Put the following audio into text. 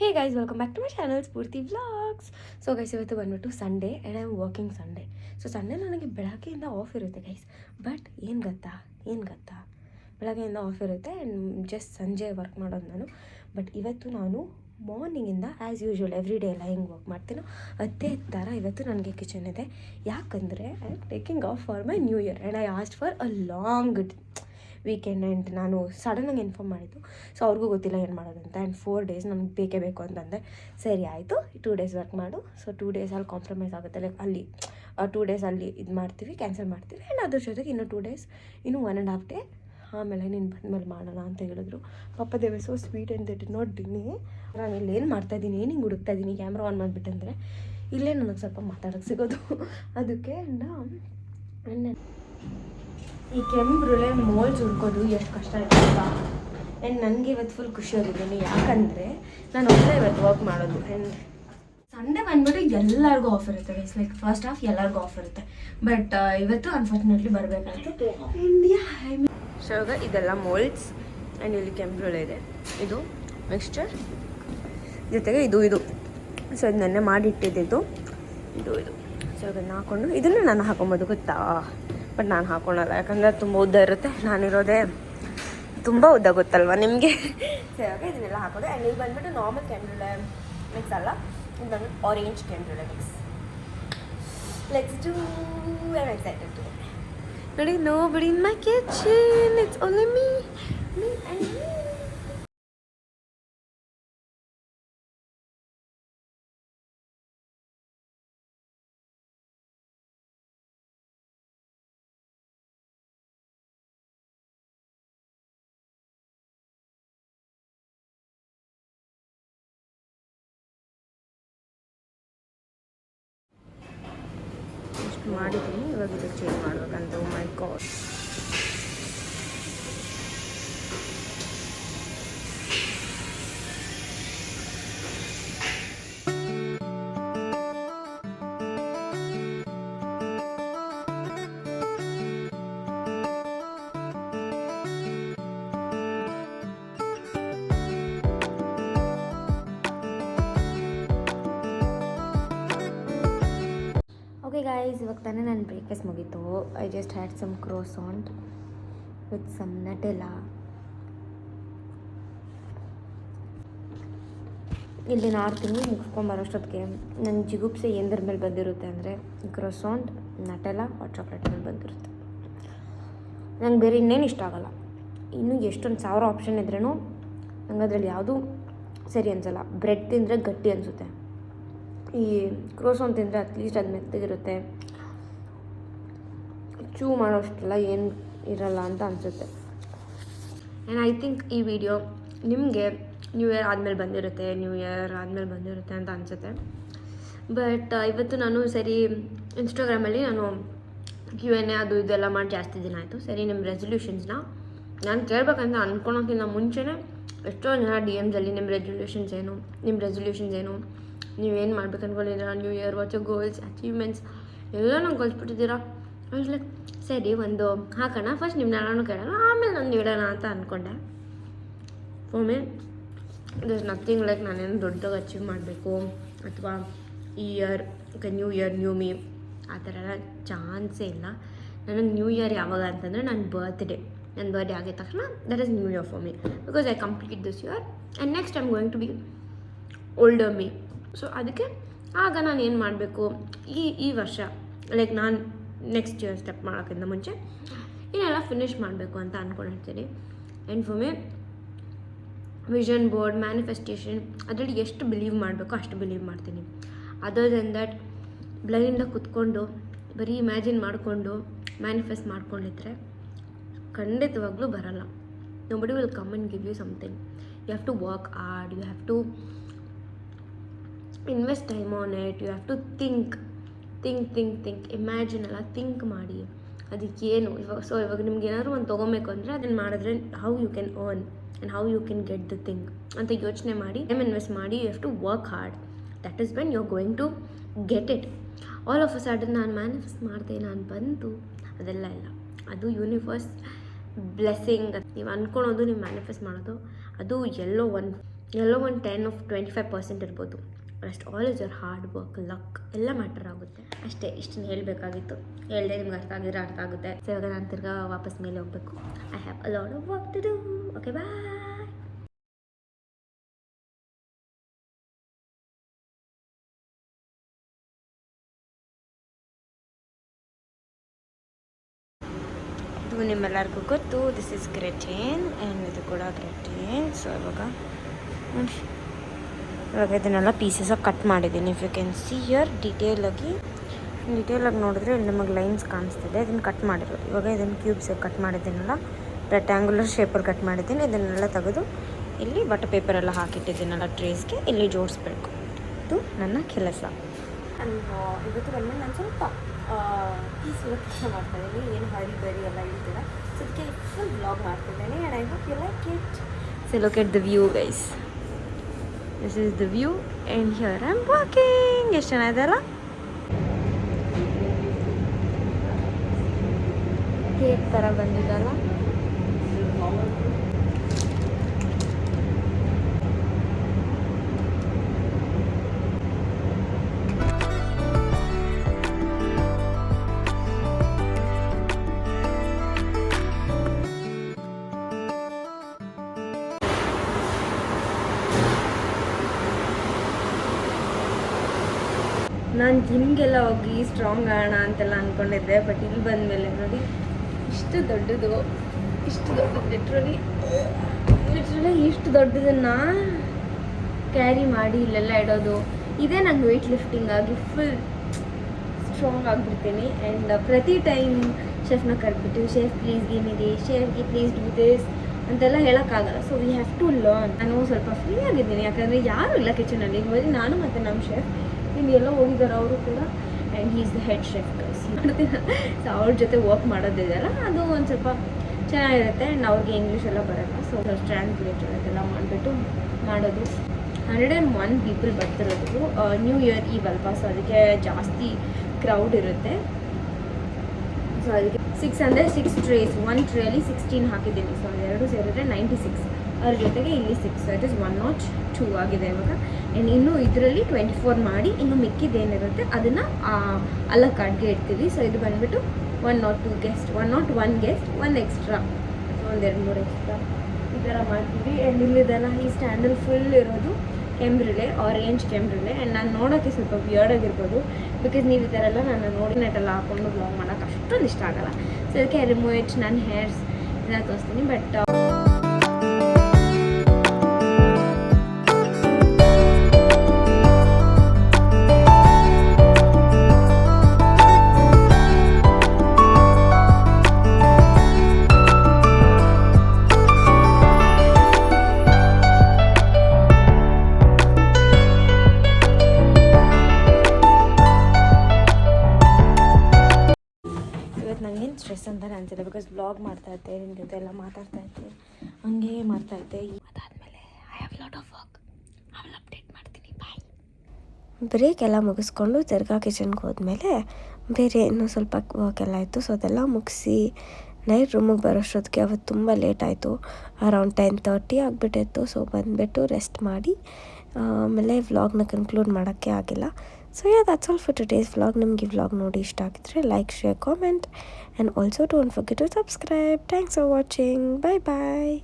Hey guys, welcome back to my channel Spurti Vlogs. So guys, ಇವತ್ತು ಬಂದ್ಬಿಟ್ಟು Sunday and I am working Sunday. So Sunday ನನಗೆ ಬೆಳಗ್ಗೆಯಿಂದ of ಇರುತ್ತೆ guys. But ಏನು ಗೊತ್ತಾ ಬೆಳಗ್ಗೆಯಿಂದ ಆಫ್ ಇರುತ್ತೆ ಆ್ಯಂಡ್ ಜಸ್ಟ್ ಸಂಜೆ ವರ್ಕ್ ಮಾಡೋದು ನಾನು. ಬಟ್ ಇವತ್ತು ನಾನು ಮಾರ್ನಿಂಗಿಂದ ಆ್ಯಸ್ ಯೂಶ್ವಲ್ ಎವ್ರಿ ಡೇ ಎಲ್ಲ ಹೆಂಗೆ ವರ್ಕ್ ಮಾಡ್ತೀನೋ ಅದೇ ಥರ ಇವತ್ತು ನನಗೆ ಕಿಚನ್ ಇದೆ. ಯಾಕಂದರೆ I am taking of for my new year and I asked for a long weekend and ನಾನು ಸಡನ್ನಾಗಿ ಇನ್ಫಾರ್ಮ್ ಮಾಡಿದ್ದು. ಸೊ ಅವ್ರಿಗೂ ಗೊತ್ತಿಲ್ಲ ಏನು ಮಾಡೋದಂತ ಆ್ಯಂಡ್ 4 days ನನಗೆ ಬೇಕೇ ಬೇಕು ಅಂತಂದೆ. ಸರಿ ಆಯಿತು, 2 days ವರ್ಕ್ ಮಾಡು. ಸೊ 2 days ಅಲ್ಲಿ ಕಾಂಪ್ರಮೈಸ್ ಆಗುತ್ತೆ, ಲೈಕ್ ಅಲ್ಲಿ 2 days ಅಲ್ಲಿ ಇದು ಮಾಡ್ತೀವಿ, ಕ್ಯಾನ್ಸಲ್ ಮಾಡ್ತೀವಿ ಆ್ಯಂಡ್ ಅದ್ರ ಜೊತೆಗೆ ಇನ್ನೂ 2 days, ಇನ್ನೂ 1.5 day ಆಮೇಲೆ ನೀನು ಬಂದಮೇಲೆ ಮಾಡೋಣ ಅಂತ ಹೇಳಿದ್ರು. ಪಾಪ they were so sweet and they did not deny. ನಾನು ಇಲ್ಲಿ ಏನು ಮಾಡ್ತಾಯಿದ್ದೀನಿ, ಹಿಂಗೆ ಹುಡುಕ್ತಾ ಇದ್ದೀನಿ, ಕ್ಯಾಮ್ರಾ ಆನ್ ಮಾಡಿಬಿಟ್ಟಂದರೆ ಇಲ್ಲೇ ನನಗೆ ಸ್ವಲ್ಪ ಮಾತಾಡೋಕ್ಕೆ ಸಿಗೋದು. ಅದಕ್ಕೆ ಈ ಕೆಂಬ್ರುಳೆ ಮೋಲ್ಸ್ ಹುಡ್ಕೋದು ಎಷ್ಟು ಕಷ್ಟ ಆಯ್ತಲ್ಲ. ಆ್ಯಂಡ್ ನನಗೆ ಇವತ್ತು ಫುಲ್ ಖುಷಿಯಾಗಿದ್ದೀನಿ, ಯಾಕಂದರೆ ನಾನು ಒಬ್ಬರೇ ಇವತ್ತು ವರ್ಕ್ ಮಾಡೋದು. ಆ್ಯಂಡ್ ಸಂಡೇ ಬಂದ್ಬಿಟ್ಟು ಎಲ್ಲರಿಗೂ ಆಫರ್ ಇರುತ್ತೆ ಗೈಸ್, ಲೈಕ್ ಫಸ್ಟ್ ಹಾಫ್ ಎಲ್ಲರಿಗೂ ಆಫರ್ ಇರುತ್ತೆ. ಬಟ್ ಇವತ್ತು ಅನ್ಫಾರ್ಚುನೇಟ್ಲಿ ಬರಬೇಕಾಯ್ತು. ಇಂಡಿಯಾ ಸೊ ಇವಾಗ ಇದೆಲ್ಲ ಮೋಲ್ಡ್ಸ್ ಆ್ಯಂಡ್ ಇಲ್ಲಿ ಕೆಂಬ್ರುಳೆ ಇದೆ, ಇದು ಮಿಕ್ಸ್ಚರ್ ಜೊತೆಗೆ ಇದು ಸೊ ಇದು ನೆನ್ನೆ ಮಾಡಿಟ್ಟಿದ್ದು ಇದು ಸೊ ಇದನ್ನು ಹಾಕ್ಕೊಂಡು ಇದನ್ನು ನಾನು ಹಾಕೊಬೋದು ಗೊತ್ತಾ. ಬಟ್ ನಾನು ಹಾಕೊಳ್ಳಲ್ಲ, ಯಾಕಂದರೆ ತುಂಬ ಉದ್ದ ಇರುತ್ತೆ, ನಾನಿರೋದೇ ತುಂಬ ಉದ್ದ ಗೊತ್ತಲ್ವ ನಿಮಗೆ. ಸರಿಯಾಗ ಇದನ್ನೆಲ್ಲ ಹಾಕೋದು. ಆ್ಯಂಡ್ ಇಲ್ಲಿ ಬಂದುಬಿಟ್ಟು ನಾರ್ಮಲ್ ಕ್ಯಾಂಡ್ರುಳೆ ಮಿಕ್ಸ್ ಅಲ್ಲ, ಇದು ಬಂದ್ಬಿಟ್ಟು ಆರೆಂಜ್ ಕ್ಯಾಂಡ್ರುಳೆ mix. Let's do. I am excited to ನೋಡಿ. Nobody in my kitchen, it's only me and me. ಮಾಡಿದ್ದೀನಿ, ಇವಾಗ ಇದು ಚೇಂಜ್ ಮಾಡ್ಬೇಕಂತ. ಮೈ ಗಾಡ್. ಓಕೆ ಗಾಯ್ಸ್, ಇವಾಗ ತಾನೇ ನನ್ನ ಬ್ರೇಕ್ಫಾಸ್ಟ್ ಮುಗೀತು. I just had some croissant with some Nutella. ಇಲ್ಲಿ 6 ತಿಂಗಳು ಮುಗಿಸ್ಕೊಂಬರೋಷ್ಟೊತ್ತಿಗೆ ನನ್ನ ಜಿಗುಪ್ಸೆ ಎಂದ್ರ ಮೇಲೆ ಬಂದಿರುತ್ತೆ ಅಂದರೆ ಕ್ರೋಸಾಂಟ್, ನಟೆಲ್ಲಾ, ಹಾಟ್ ಚಾಕ್ಲೇಟ್ ಮೇಲೆ ಬಂದಿರುತ್ತೆ. ನಂಗೆ ಬೇರೆ ಇನ್ನೇನು ಇಷ್ಟ ಆಗೋಲ್ಲ. ಇನ್ನೂ ಎಷ್ಟೊಂದು 1000 ಆಪ್ಷನ್ ಇದ್ರೂ ನಂಗೆ ಅದರಲ್ಲಿ ಯಾವುದೂ ಸರಿ ಅನಿಸಲ್ಲ. ಬ್ರೆಡ್ ತಿಂದರೆ ಗಟ್ಟಿ ಅನಿಸುತ್ತೆ, ಈ ಕ್ರೋಸಾನ್ ತಿಂದರೆ ಅಟ್ಲೀಸ್ಟ್ ಅದು ಮೆತ್ತಗಿರುತ್ತೆ, ಚೂ ಮಾಡೋಷ್ಟೆಲ್ಲ ಏನು ಇರಲ್ಲ ಅಂತ ಅನಿಸುತ್ತೆ. ಆ್ಯಂಡ್ ಐ ಥಿಂಕ್ ಈ ವಿಡಿಯೋ ನಿಮಗೆ ನ್ಯೂ ಇಯರ್ ಆದಮೇಲೆ ಬಂದಿರುತ್ತೆ ಅಂತ ಅನಿಸುತ್ತೆ. ಬಟ್ ಇವತ್ತು ನಾನು ಸರಿ ಇನ್ಸ್ಟಾಗ್ರಾಮಲ್ಲಿ ನಾನು Q&A ಅದು ಇದೆಲ್ಲ ಮಾಡಿ ಜಾಸ್ತಿ ದಿನ ಆಯಿತು. ಸರಿ ನಿಮ್ಮ ರೆಸೊಲ್ಯೂಷನ್ಸ್ನ ನಾನು ಕೇಳಬೇಕಂತ ಅಂದ್ಕೊಳೋಕ್ಕಿಂತ ಮುಂಚೆನೇ ಎಷ್ಟೋ ಜನ DMಸಲ್ಲಿ ನಿಮ್ಮ ರೆಸೊಲ್ಯೂಷನ್ಸ್ ಏನು, ನೀವೇನು ಮಾಡ್ಬೇಕು ಅಂದ್ಕೊಂಡಿದ್ದೀರಾ, new year, what's goals, achievements ಎಲ್ಲ ನಂಗೆ ಕಳಿಸ್ಬಿಟ್ಟಿದ್ದೀರಾ. ಲೈಕ್ ಸರಿ ಒಂದು ಹಾಕೋಣ, ಫಸ್ಟ್ ನಿಮ್ಮನ್ನೆಲ್ಲನೂ ಕೇಳೋಣ, ಆಮೇಲೆ ನಾನು ಇಡೋಣ ಅಂತ ಅಂದ್ಕೊಂಡೆ. For me there is nothing like ನಾನೇನು ದೊಡ್ಡದಾಗಿ ಅಚೀವ್ ಮಾಡಬೇಕು ಅಥವಾ ಈ year new year new me ಆ ಥರ ಎಲ್ಲ ಚಾನ್ಸೇ ಇಲ್ಲ. ನನಗೆ ನ್ಯೂ ಇಯರ್ ಯಾವಾಗ ಅಂತಂದರೆ ನನ್ನ ಬರ್ತ್ಡೇ ಆಗಿದ ತಕ್ಷಣ that is new year for me, because I complete this year and next I am going to be older me. So ಅದಕ್ಕೆ ಆಗ ನಾನು ಏನು ಮಾಡಬೇಕು ಈ ವರ್ಷ, ಲೈಕ್ ನಾನು ನೆಕ್ಸ್ಟ್ ಇಯರ್ ಸ್ಟೆಪ್ ಮಾಡೋಕ್ಕಿಂತ ಮುಂಚೆ ಇನ್ನೆಲ್ಲ ಫಿನಿಷ್ ಮಾಡಬೇಕು ಅಂತ ಅಂದ್ಕೊಂಡಿರ್ತೀನಿ. And for me vision board, manifestation ಅದರಲ್ಲಿ ಎಷ್ಟು ಬಿಲೀವ್ ಮಾಡಬೇಕೋ ಅಷ್ಟು ಬಿಲೀವ್ ಮಾಡ್ತೀನಿ. ಅದರ್ ದೆನ್ ದಟ್ ಬ್ಲೈಂಡಾಗಿ ಕುತ್ಕೊಂಡು ಬರೀ ಇಮ್ಯಾಜಿನ್ ಮಾಡಿಕೊಂಡು ಮ್ಯಾನಿಫೆಸ್ಟ್ ಮಾಡ್ಕೊಂಡಿದ್ರೆ ಖಂಡಿತವಾಗ್ಲೂ ಬರಲ್ಲ. Nobody will come and give you something. You have to work hard, you have to invest time on it, you have to think, imagine ಎಲ್ಲ ಥಿಂಕ್ ಮಾಡಿ ಅದಕ್ಕೇನು ಇವಾಗ ನಿಮ್ಗೆ ಏನಾದರೂ ಒಂದು ತೊಗೊಬೇಕು ಅಂದರೆ ಅದನ್ನು ಮಾಡಿದ್ರೆ how you can earn and how you can get the thing ಅಂತ ಯೋಚನೆ ಮಾಡಿ ಟೈಮ್ ಇನ್ವೆಸ್ಟ್ ಮಾಡಿ. You have to work hard, that is when you are going to get it. All of a sudden ನಾನು manifest ಮಾಡಿದೆ, ನಾನು ಬಂತು, ಅದೆಲ್ಲ ಇಲ್ಲ. ಅದು ಯೂನಿವರ್ಸ್ ಬ್ಲೆಸ್ಸಿಂಗ್. ನೀವು ಅಂದ್ಕೊಳೋದು, ನೀವು ಮ್ಯಾನಿಫೆಸ್ಟ್ ಮಾಡೋದು, ಅದು ಎಲ್ಲೋ ಒಂದು ಎಲ್ಲೋ ಒಂದು 10-25% ಇರ್ಬೋದು. ಅಷ್ಟು all is your hard work, luck ಎಲ್ಲ ಮ್ಯಾಟರ್ ಆಗುತ್ತೆ ಅಷ್ಟೇ. ಇಷ್ಟನ್ನು ಹೇಳಬೇಕಾಗಿತ್ತು. ಹೇಳಿದೆ ನಿಮ್ಗೆ ಅರ್ಥ ಆಗಿದ್ರೆ ಅರ್ಥ ಆಗುತ್ತೆ. ಸೊ ಇವಾಗ ನಾನು ತಿರ್ಗಾ ವಾಪಸ್ ಮೇಲೆ ಹೋಗಬೇಕು. I have a lot of work to do. Okay bye. ಇದು ನಿಮ್ಮೆಲ್ಲರಿಗೂ ಗೊತ್ತು, ದಿಸ್ ಇಸ್ ಗ್ರೆಟೇನ್ ಆ್ಯಂಡ್ ಇದು ಕೂಡ ಗ್ರೆಟೇನ್. ಸೊ ಇವಾಗ ಇದನ್ನೆಲ್ಲ ಪೀಸಸಾಗಿ ಕಟ್ ಮಾಡಿದ್ದೀನಿ. If you can see here ಡೀಟೇಲಾಗಿ ನೋಡಿದ್ರೆ ಇಲ್ಲಿ ನಮಗೆ ಲೈನ್ಸ್ ಕಾಣಿಸ್ತಿದೆ. ಇದನ್ನು ಕಟ್ ಮಾಡಿರೋದು. ಇವಾಗ ಇದನ್ನು ಕ್ಯೂಬ್ಸಾಗಿ ಕಟ್ ಮಾಡಿದ್ದೀನಲ್ಲ, ರೆಕ್ಟ್ಯಾಂಗುಲರ್ ಶೇಪಲ್ಲಿ ಕಟ್ ಮಾಡಿದ್ದೀನಿ. ಇದನ್ನೆಲ್ಲ ತೆಗೆದು ಇಲ್ಲಿ ಬಟರ್ ಪೇಪರೆಲ್ಲ ಹಾಕಿಟ್ಟಿದ್ದೀನಲ್ಲ ಟ್ರೇಸ್ಗೆ, ಇಲ್ಲಿ ಜೋಡಿಸ್ಬೇಕು. ಇದು ನನ್ನ ಕೆಲಸ. ಇವತ್ತು ಬಂದ್ಮೇಲೆ ನಾನು ಸ್ವಲ್ಪ ಪೀಸ್ಫುಲ್ ಕೆಲಸ ಮಾಡ್ತಾಯಿದ್ದೀನಿ. ಏನು ಹರಿ ಬರಿ ಎಲ್ಲ ಇರ್ತೀರ. ಸೊ ಅದಕ್ಕೆ ಫುಲ್ ವ್ಲಾಗ್ ಮಾಡ್ತಿದ್ದೇನೆ. And I hope you like it. So look at the view guys. This is the view and here I am walking. ಎಷ್ಟು ಚೆನ್ನಾಗಿದೆ ಅಲ್ಲ? ಕೇಕ್ ಥರ ಬಂದಿದ್ದಲ್ಲ. ನಾನು ಜಿಮ್ಗೆಲ್ಲ ಹೋಗಿ ಸ್ಟ್ರಾಂಗ್ ಆಗೋಣ ಅಂತೆಲ್ಲ ಅಂದ್ಕೊಂಡಿದ್ದೆ. ಬಟ್ ಇಲ್ಲಿ ಬಂದಮೇಲೆ ನೋಡಿ ಇಷ್ಟು ದೊಡ್ಡದು ಲಿಟ್ರಲಿ ಇಷ್ಟು ದೊಡ್ಡದನ್ನು ಕ್ಯಾರಿ ಮಾಡಿ ಇಲ್ಲೆಲ್ಲ ಇಡೋದು, ಇದೇ ನಂಗೆ ವೆಯ್ಟ್ ಲಿಫ್ಟಿಂಗ್ ಆಗಿ ಫುಲ್ ಸ್ಟ್ರಾಂಗ್ ಆಗಿಬಿಡ್ತೀನಿ. ಆ್ಯಂಡ್ ಪ್ರತಿ ಟೈಮ್ ಶೆಫ್ನ ಕರೆದ್ಬಿಟ್ಟು chef please give me this, chef please do this ಅಂತೆಲ್ಲ ಹೇಳೋಕ್ಕಾಗಲ್ಲ. So we have to learn. ನಾನು ಸ್ವಲ್ಪ ಫ್ರೀ ಆಗಿದ್ದೀನಿ, ಯಾಕಂದರೆ ಯಾರೂ ಇಲ್ಲ ಕಿಚನಲ್ಲಿ. ಬರೀ ನಾನು ಮತ್ತು ನಮ್ಮ ಶೆಫ್. ಇಲ್ಲಿ ಎಲ್ಲ ಹೋಗಿದ್ದಾರೆ ಅವರು ಕೂಡ. And he is the head chef guys. ಮಾಡ್ತೀನಿ. ಸೊ ಅವ್ರ ಜೊತೆ ವರ್ಕ್ ಮಾಡೋದಿದೆಯಲ್ಲ, ಅದು ಒಂದು ಸ್ವಲ್ಪ ಚೆನ್ನಾಗಿರುತ್ತೆ. ಆ್ಯಂಡ್ ಅವ್ರಿಗೆ ಇಂಗ್ಲೀಷ್ ಎಲ್ಲ ಬರೋಲ್ಲ. ಸೊ ಟ್ರಾನ್ಸ್ಲೇಟರ್ ಅದೆಲ್ಲ ಮಾಡಿಬಿಟ್ಟು ಮಾಡೋದು. 101 ಪೀಪಲ್ ಬರ್ತಿರೋದು. ನ್ಯೂ ಇಯರ್ ಈವ್ ಅಲ್ವಾ, ಸೊ ಅದಕ್ಕೆ ಜಾಸ್ತಿ ಕ್ರೌಡ್ ಇರುತ್ತೆ. ಸೊ ಅದಕ್ಕೆ 6 ಟ್ರೇಸ್, 1 ಟ್ರೇಲಿ 16 ಹಾಕಿದ್ದೀನಿ. ಸೊ ಅದೆರಡು ಸೇರಿದ್ರೆ 96. ಅದ್ರ ಜೊತೆಗೆ ಇಲ್ಲಿ 6, ಇಟ್ ಇಸ್ 102 ಆಗಿದೆ ಇವಾಗ. ಆ್ಯಂಡ್ ಇನ್ನೂ ಇದರಲ್ಲಿ 24 ಮಾಡಿ ಇನ್ನು ಮಿಕ್ಕಿದ್ದೇನಿರುತ್ತೆ ಅದನ್ನು ಅಲ್ಲ ಕಾರ್ಡ್ಗೆ ಇಡ್ತೀವಿ. ಸೊ ಇದು ಬಂದುಬಿಟ್ಟು 102 ಗೆಸ್ಟ್, 101 ಗೆಸ್ಟ್, 1 ಎಕ್ಸ್ಟ್ರಾ, ಒಂದು 2-3 ಎಕ್ಸ್ಟ್ರಾ ಈ ಥರ ಮಾಡ್ತೀವಿ. ಆ್ಯಂಡ್ ಇಲ್ಲಿದೆಲ್ಲ ಈ ಸ್ಟ್ಯಾಂಡಲ್ಲಿ ಫುಲ್ ಇರೋದು ಕೆಂಬ್ರಿಲೆ, ಆರೆಂಜ್ ಕೆಂಬ್ರಿಲೆ. ಆ್ಯಂಡ್ ನಾನು ನೋಡೋಕ್ಕೆ ಸ್ವಲ್ಪ ವಿಯರ್ಡ್ ಆಗಿರ್ಬೋದು, ಬಿಕಾಸ್ ನೀವು ಈ ಥರ ಎಲ್ಲ ನಾನು ನೋಡಿ ನೆಟ್ಟೆಲ್ಲ ಹಾಕ್ಕೊಂಡು ಬ್ಲಾಗ್ ಮಾಡೋಕ್ಕೆ ಅಷ್ಟೊಂದು ಇಷ್ಟ ಆಗೋಲ್ಲ. ಸೊ ಅದಕ್ಕೆ ರಿಮೂವ್ ಇಟ್, ನನ್ನ ಹೇರ್ಸ್ ಎಲ್ಲ ತೋರಿಸ್ತೀನಿ. ಬಟ್ ನನಗೇನು ಸ್ಟ್ರೆಸ್ ಅಂತಾನೆ ಅನಿಸಿಲ್ಲ, ಬಿಕಾಸ್ ಬ್ಲಾಗ್ ಮಾಡ್ತಾಯಿದ್ದೆ, ನಿಮ್ಮ ಜೊತೆ ಎಲ್ಲ ಮಾತಾಡ್ತಾಯಿದ್ದೆ, ಹಂಗೆ ಮಾಡ್ತಾಯಿದ್ದೆ. ಅದಾದಮೇಲೆ I have lot of work, ಆಮೇಲೆ ಅಪ್ಡೇಟ್ ಮಾಡ್ತೀನಿ. ಬಾಯ್. ಬ್ರೇಕ್ ಎಲ್ಲ ಮುಗಿಸ್ಕೊಂಡು ತಿರ್ಗಾ ಕಿಚನ್ಗೆ ಹೋದ್ಮೇಲೆ ಬೇರೆ ಇನ್ನೂ ಸ್ವಲ್ಪ ವರ್ಕ್ ಎಲ್ಲ ಇತ್ತು. ಸೊ ಅದೆಲ್ಲ ಮುಗಿಸಿ ನೈಟ್ ರೂಮಿಗೆ ಬರೋಷ್ಟೊತ್ತಿಗೆ ಅವತ್ತು ತುಂಬ ಲೇಟ್ ಆಯಿತು. ಅರೌಂಡ್ 10:30 ಆಗಿಬಿಟ್ಟಿತ್ತು. ಸೊ ಬಂದುಬಿಟ್ಟು ರೆಸ್ಟ್ ಮಾಡಿ ಆಮೇಲೆ ವ್ಲಾಗ್ನ ಕನ್ಕ್ಲೂಡ್ ಮಾಡೋಕ್ಕೆ ಆಗಿಲ್ಲ. So yeah, that's all for today's vlog. ನಿಮಗೆ ವ್ಲಾಗ್ ನೋಡಿ ಇಷ್ಟ ಆಗಿದ್ರೆ like, share, comment and also don't forget to subscribe. Thanks for watching. Bye bye.